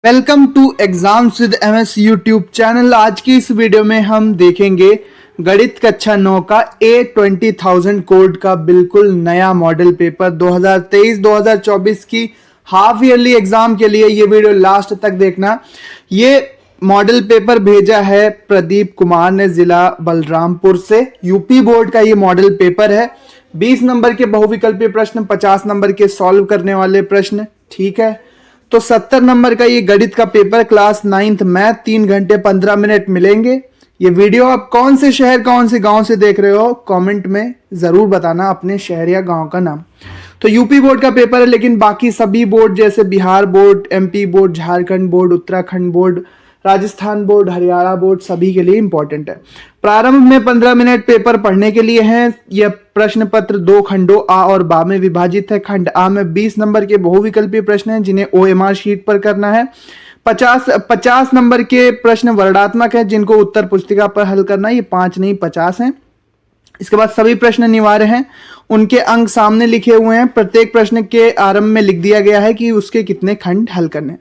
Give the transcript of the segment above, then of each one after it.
Welcome to exams with MS YouTube channel. आज की इस वीडियो में हम देखेंगे गणित कक्षा 9 का A20,000 कोड का बिल्कुल नया मॉडल पेपर 2023-2024 की हाफ ईयरली एग्जाम के लिए। ये वीडियो लास्ट तक देखना। ये मॉडल पेपर भेजा है प्रदीप कुमार ने जिला बलरामपुर से। यूपी बोर्ड का ये मॉडल पेपर है। 20 नंबर के बहुविकल्पीय प्रश्न, 50 नंबर के सॉल्व करने वाले प्रश्न, ठीक है। तो 70 नंबर का ये गणित का पेपर क्लास 9th मैथ 3 घंटे 15 मिनट मिलेंगे। ये वीडियो आप कौन से शहर कौन से गांव से देख रहे हो कमेंट में जरूर बताना अपने शहर या गांव का नाम। तो यूपी बोर्ड का पेपर है, लेकिन बाकी सभी बोर्ड जैसे Bihar board, MP board, Jharkhand board, Uttarakhand board, Rajasthan board, Haryana board सभी के लिए इंपॉर्टेंट है। प्रारंभ में 15 मिनट पेपर पढ़ने के लिए है। यह प्रश्न पत्र 2 खंडों आ और बा में विभाजित है। खंड आ में 20 नंबर के बहुविकल्पीय प्रश्न हैं जिन्हें OMR शीट पर करना है। 50 नंबर के प्रश्न वर्णात्मक है जिनको उत्तर पुस्तिका पर हल करना है। ये 5 नहीं 50 हैं। इसके बाद सभी प्रश्न अनिवार्य हैं, उनके अंक सामने लिखे हुए हैं। प्रत्येक प्रश्न के आरंभ में लिख दिया गया है कि उसके कितने खंड हल करने।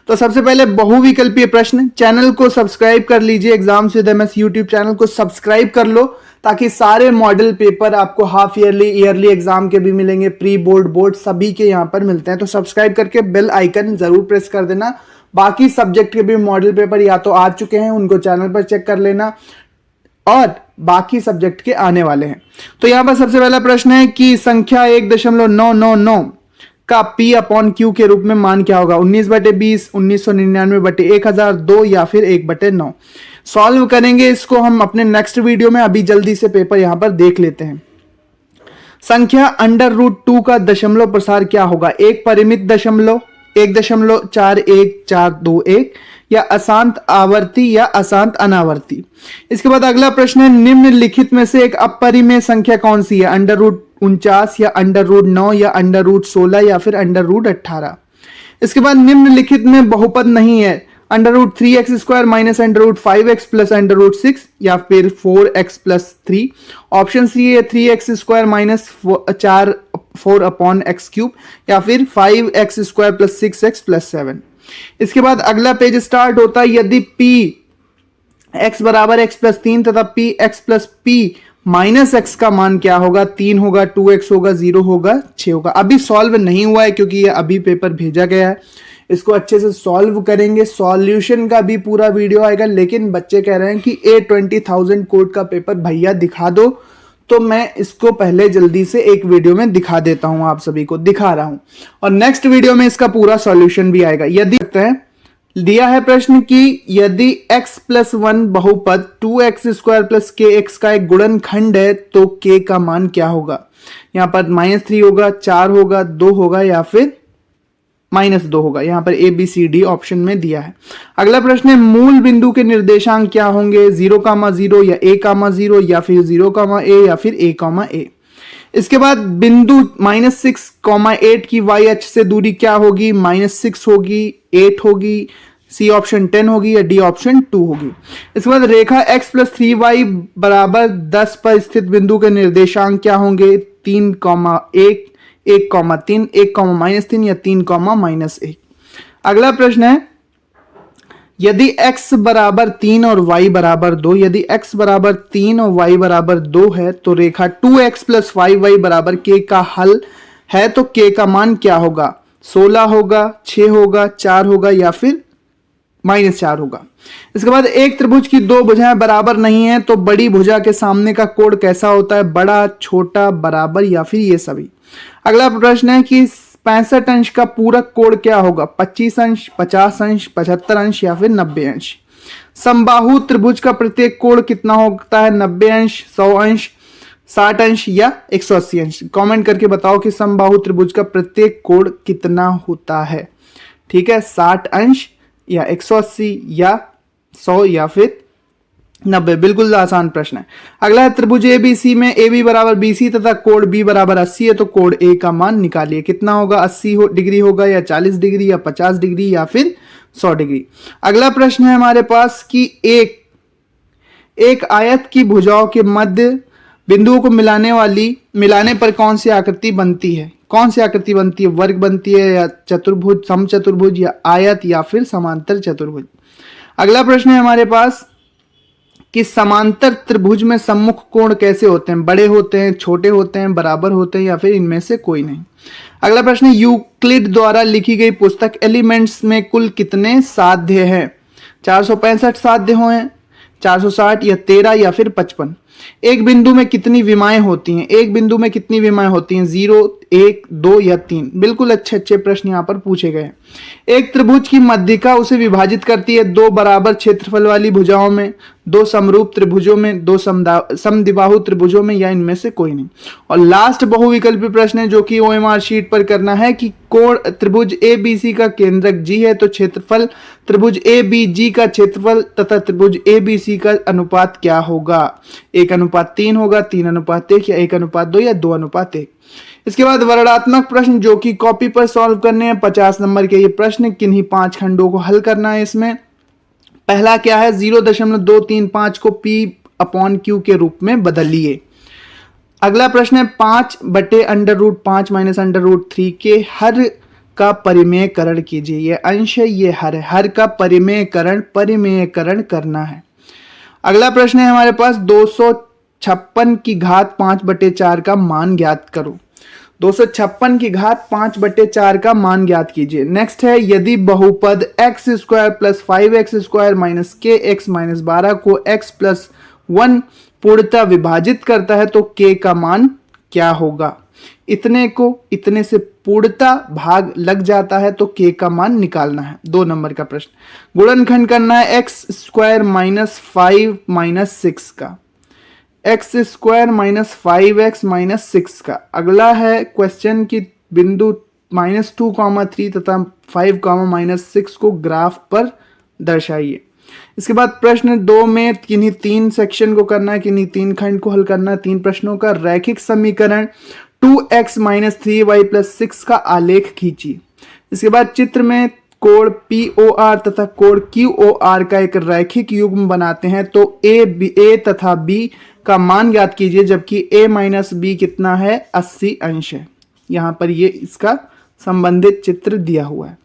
तो सबसे पहले बहुविकल्पीय प्रश्न। चैनल को सब्सक्राइब कर लीजिए, exams with MS YouTube channel को सब्सक्राइब कर लो ताकि सारे मॉडल पेपर आपको हाफ ईयरली, ईयरली एग्जाम के भी मिलेंगे, प्री बोर्ड, बोर्ड सभी के यहाँ पर मिलते हैं। तो सब्सक्राइब करके बेल आइकन जरूर प्रेस कर देना। बाकी सब्जेक्ट के भी मॉडल पेपर या तो आ चुके हैं, उनको चैनल पर चेक कर लेना, और बाकी सब्जेक्ट के आने वाले हैं। तो यहां पर सबसे पहला प्रश्न है कि संख्या 1.999 का P/Q के रूप में मान क्या होगा? 19/20, 1999/1002 या फिर 1/9। सॉल्व करेंगे इसको हम अपने नेक्स्ट वीडियो में। अभी जल्दी से पेपर यहां पर देख लेते हैं। संख्या √2 का दशमलव प्रसार क्या होगा? एक परिमित दशमलव, 1.41421 या अशांत आवर्ती या अशांत अनावर्ती। इसके बाद अगला प्रश्न है, निम्नलिखित में से एक अपरिमेय संख्या कौन सी है? √49 या √9 या √16 या फिर √18। इसके बाद निम्नलिखित में बहुपद नहीं है। √3x² माइनस √5x प्लस √6 या फिर 4x प्लस 3। ऑप्शन सी है 3x² माइनस 4/x³ या फिर 5x² प्लस 6x प्लस 7। इसके बाद अगला पेज स्टार्ट होता है, यदि p x बराबर x प्लस 3 तथा p x plus p minus x का मान क्या होगा? 3 होगा, 2x होगा, 0 होगा, 6 होगा। अभी सॉल्व नहीं हुआ है क्योंकि ये अभी पेपर भेजा गया है। इसको अच्छे से सॉल्व करेंगे, सॉल्यूशन का भी पूरा वीडियो आएगा। लेकिन बच्चे कह रहे हैं कि A20,000 कोड का पेपर भैया दिखा दो, तो मैं इसको पहले जल्दी से एक वीडियो में दिखा देता हूं, आप सभी को दिखा रहा हूं, और नेक्स्ट वीडियो में इसका पूरा सॉल्यूशन भी आएगा। यदि दिया है प्रश्न कि यदि x प्लस 1 बहुपद 2x² प्लस kx का एक गुणनखंड है तो k का मान क्या होगा? यहां पर -3 होगा, 4 होगा, 2 होगा या फिर -2 होगा। यहां पर ABCD ऑप्शन में दिया है। अगला प्रश्न है, मूल बिंदु के निर्देशांक क्या होंगे? 0,0 या a,0 या फिर 0,a या फिर a,a। इसके बाद बिंदु -6,8 की y अक्ष से दूरी क्या होगी? -6 होगी, 8 होगी, सी ऑप्शन 10 होगी या डी ऑप्शन 2 होगी। इसके बाद रेखा x प्लस 3y बराबर 10 पर स्थित बिंदु के निर्देशांक क्या होंगे? 3,1, 1,3, 1,-3 या 3,-1। अगला प्रश्न है, यदि x बराबर 3 और y बराबर 2, यदि x बराबर 3 और y बराबर 2 है तो रेखा 2x प्लस 5y बराबर k का हल है तो k का मान क्या होगा? 16 होगा, 6 होगा, 4 होगा या फिर -4 होगा। इसके बाद एक त्रिभुज की दो भुजाएं बराबर नहीं है तो बड़ी भुजा के सामने का कोण कैसा होता है? बड़ा, छोटा, बराबर या फिर ये सभी। अगला प्रश्न है कि 65 अंश का पूरक कोण क्या होगा? 25 अंश, 50 अंश, 75 अंश या फिर 90 अंश। समबाहु त्रिभुज का प्रत्येक कोण कितना होता है? 90 अंश, 100 अंश, 60 अंश या 180 अंश। कमेंट करके बताओ कि समबाहु त्रिभुज का प्रत्येक कोण कितना होता है। ठीक है, 60 अंश या 180 या 100 या फिर 90। बिल्कुल आसान प्रश्न है। अगला है, त्रिभुज ABC में AB बराबर BC तथा कोण B बराबर 80 है तो कोण A का मान निकालिए। कितना होगा? 80 डिग्री होगा या 40 डिग्री या 50 डिग्री या फिर 100 डिग्री। अगला प्रश्न है हमारे पास कि एक आयत की भुजाओं के मध्य बिंदुओं को मिलाने पर कौन सी आकृति बनती है? कौन सी आकृति बनती है? वर्ग बनती है या चतुर्भुज, समचतुर्भुज या आयत या फिर समांतर चतुर्भुज? अगला प्रश्न है हमारे पास कि समांतर त्रिभुज में सम्मुख कोण कैसे होते हैं? बड़े होते हैं, छोटे होते हैं, बराबर होते हैं या फिर इनमें से कोई नहीं? अगला प्रश्न है यूक्लिड द्वारा लिखी गई पुस्तक एलिमेंट्स में कुल कितने साध्य हैं? 465 साध्य हैं, 460 या 13 या फिर 55? एक बिंदु में कितनी विमाएं होती हैं? एक बिंदु में कितनी विमाएं होती हैं? 0, 1, 2 या 3? बिल्कुल अच्छे अच्छे प्रश्न यहाँ पर पूछे गए हैं। एक त्रिभुज की मध्यिका उसे विभाजित करती है दो बराबर क्षेत्रफल वाली भुजाओं में, दो समरूप त्रिभुजों में, दो समद्विबाहु त्रिभुजों में या इनमें से कोई नहीं? और लास्ट बहुविकल्पी प्रश्न है जो कि ओएमआर शीट पर करना है कि कोण त्रिभुज ABC का केंद्रक G है तो क्षेत्रफल त्रिभुज ABG का क्षेत्रफल तथा त्रिभुज ABC का अनुपात क्या होगा? 1:3 होगा, 3:1 या 1:2 या 2:1? इसके बाद वर्णनात्मक प्रश्न जो कि कॉपी पर सॉल्व करने हैं, 50 नंबर के ये प्रश्न, किन्हीं 5 खंडों को हल करना है। इसमें पहला क्या है? 0.235 को P/Q के रूप में बदलिए। अगला प्रश्न है 5/√5 माइनस √3 के हर का परिमेयकरण कीजिए। ये अंश है, ये हर है, हर का परिमेयकरण करना है। अगला प्रश्न है हमारे पास 256 की घात 5/4 का मान ज्ञात करो। 256 की घात 5/4 का मान ज्ञात कीजिए। नेक्स्ट है यदि बहुपद x² + 5x² - kx - 12 को x + 1 पूर्णतः विभाजित करता है तो k का मान क्या होगा? इतने को इतने से पूर्णतः भाग लग जाता है तो k का मान निकालना है। 2 नंबर का प्रश्न गुणनखंड करना है x² - 5 - 6 का, x² - 5x - 6 का। अगला है क्वेश्चन की बिंदु -2, 3 तथा 5, -6 को ग्राफ पर दर्शाइए। इसके बाद प्रश्न 2 में किन्हीं 3 सेक्शन को करना है, किन्हीं 3 खंड को हल करना है। 3 प्रश्नों का रैखिक समीकरण 2x - 3y + 6 का आलेख खींचिए। इसके बाद चित्र में कोण POR तथा कोण QOR का एक रैखिक युग्म बनाते हैं तो A तथा B का मान ज्ञात कीजिए, जबकि A - B कितना है? 80 अंश है। यहां पर ये इसका संबंधित चित्र दिया हुआ है।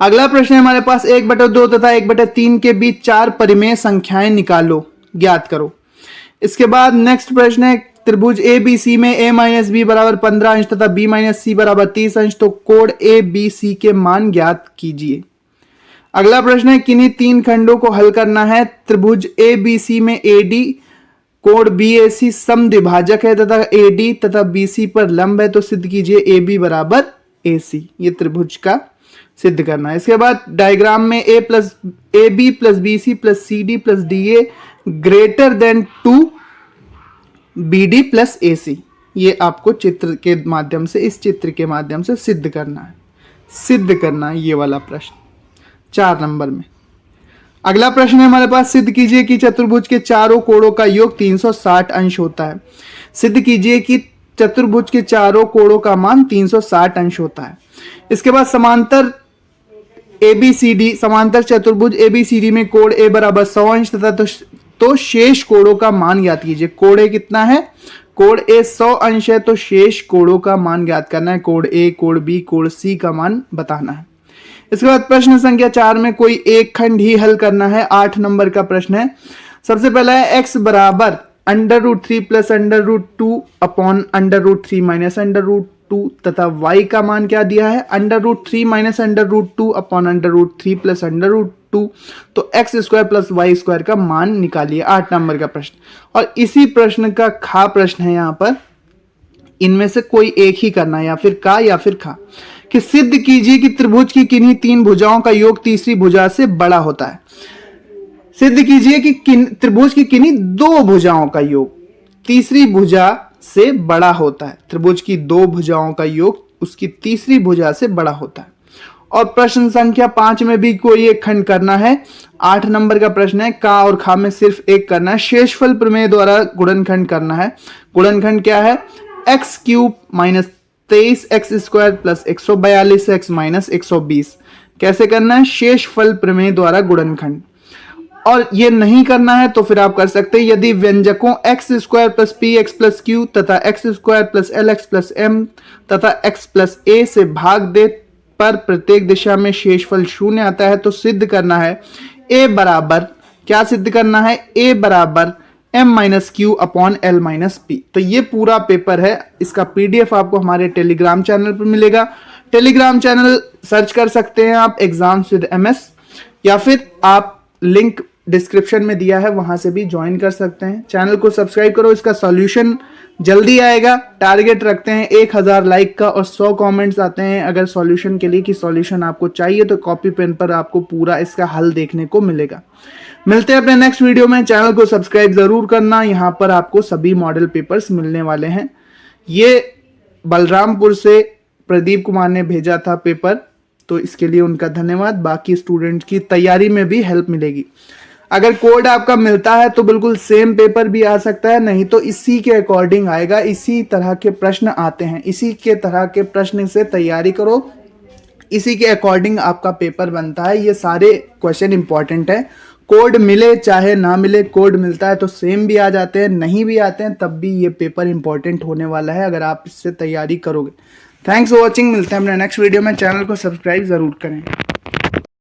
अगला प्रश्न है हमारे पास 1/2 तथा 1/3 के बीच 4 परिमेय संख्याएं निकालो, ज्ञात करो। इसके बाद नेक्स्ट प्रश्न है त्रिभुज ABC में A - B = 15 अंश तथा B - C = 30 अंश, तो कोण ABC के मान ज्ञात कीजिए। अगला प्रश्न है किन्हीं 3 खंडों को हल करना है। त्रिभुज ABC में AD कोण BAC समद्विभाजक है तथा AD तथा BC पर लंब है, तो सिद्ध कीजिए AB = AC। ये त्रिभुज का सिद्ध करना है। इसके बाद डायग्राम में AB + BC + CD + DA greater than 2BD + AC। ये आपको चित्र के माध्यम से, इस चित्र के माध्यम से सिद्ध करना है ये वाला प्रश्न 4 नंबर में। अगला प्रश्न है हमारे पास सिद्ध कीजिए कि चतुर्भुज के चारों कोणों का योग 360 अंश होता है। सिद्ध कीजिए कि चतुर्भुज के चारों कोणों का मान 360 अंश होता है। इसके बाद समांतर चतुर्भुज ABCD में कोण A = 100 अंश तथा तो शेष कोणों का मान ज्ञात कीजिए। कोण A कितना है? कोण A 100 अंश है तो शेष कोणों का मान ज्ञात करना है। कोण A, कोण B, कोण C का मान बताना है। इसके बाद प्रश्न संख्या 4 में कोई एक खंड ही हल करना है। 8 नंबर का प्रश्न है। सबसे पहला है x = √3 + √2/√3 - √2 तथा y का मान क्या दिया है? √3 - √2/√3 + √2, तो x² + y² का मान निकालिए। 8 नंबर का प्रश्न। और इसी प्रश्न का खा प्रश्न है यहाँ पर, इनमें से कोई एक ही करना है, या फिर का या फिर खा। कि सिद्ध कीजिए कि त्रिभुज की किन्हीं 3 भुजाओं का योग तीसरी भुजा से बड़ा होता है। सिद्ध कीजिए कि त्रिभुज की किन्हीं 2 भुजाओं का योग तीसरी भुजा से बड़ा होता है। त्रिभुज की 2 भुजाओं का योग उसकी तीसरी भुजा से बड़ा होता है। और प्रश्न संख्या 5 में भी कोई एक खंड करना है। 8 नंबर का प्रश्न है। का और खा में सिर्फ एक करना है। शेषफल प्रमेय द्वारा गुणनखंड करना है। गुणनखंड क्या है? x³ - 23x² + 142x - 120। कैसे करना है? शेषफल प्रमेय द्वारा गुणनखंड। और ये नहीं करना है तो फिर आप कर सकते हैं, यदि व्यंजकों x square plus p x plus q तथा x square plus l x plus m तथा एक्स प्लस ए से भाग दे पर प्रत्येक दिशा में शेषफल शून्य आता है, तो सिद्ध करना है ए बराबर, क्या सिद्ध करना है, ए बराबर M minus Q upon L minus P. तो ये पूरा पेपर है, इसका पीडीएफ आपको हमारे टेलीग्राम चैनल पर मिलेगा। टेलीग्राम चैनल सर्च कर सकते हैं आप एग्जाम्स विद एमएस, या फिर आप लिंक डिस्क्रिप्शन में दिया है वहां से भी ज्वाइन कर सकते हैं। चैनल को सब्सक्राइब करो, इसका सॉल्यूशन जल्दी आएगा। टारगेट रखते हैं 1000 लाइक का और 100 कमेंट्स आते हैं अगर सॉल्यूशन के लिए कि सॉल्यूशन आपको चाहिए, तो कॉपी पेन पर आपको पूरा इसका हल देखने को मिलेगा। मिलते हैं अपने नेक्स्ट वीडियो में। चैनल को सब्सक्राइब जरूर करना, यहाँ पर आपको सभी मॉडल पेपर्स मिलने वाले हैं। ये बलरामपुर से प्रदीप कुमार ने भेजा था पेपर, तो इसके लिए उनका धन्यवाद। बाकी स्टूडेंट की तैयारी में भी हेल्प मिलेगी। अगर कोड आपका मिलता है तो बिल्कुल सेम पेपर भी आ सकता है, नहीं तो इसी के अकॉर्डिंग आएगा। इसी तरह के प्रश्न आते हैं, इसी के तरह के प्रश्न से तैयारी करो, इसी के अकॉर्डिंग आपका पेपर बनता है। ये सारे क्वेश्चन इंपॉर्टेंट है। कोड मिले चाहे ना मिले, कोड मिलता है तो सेम भी आ जाते हैं, नहीं भी आते हैं तब भी ये पेपर इंपॉर्टेंट होने वाला है अगर आप इससे तैयारी करोगे। Thanks for watching. मिलते हैं अपने नेक्स्ट वीडियो में। चैनल को सब्सक्राइब जरूर करें।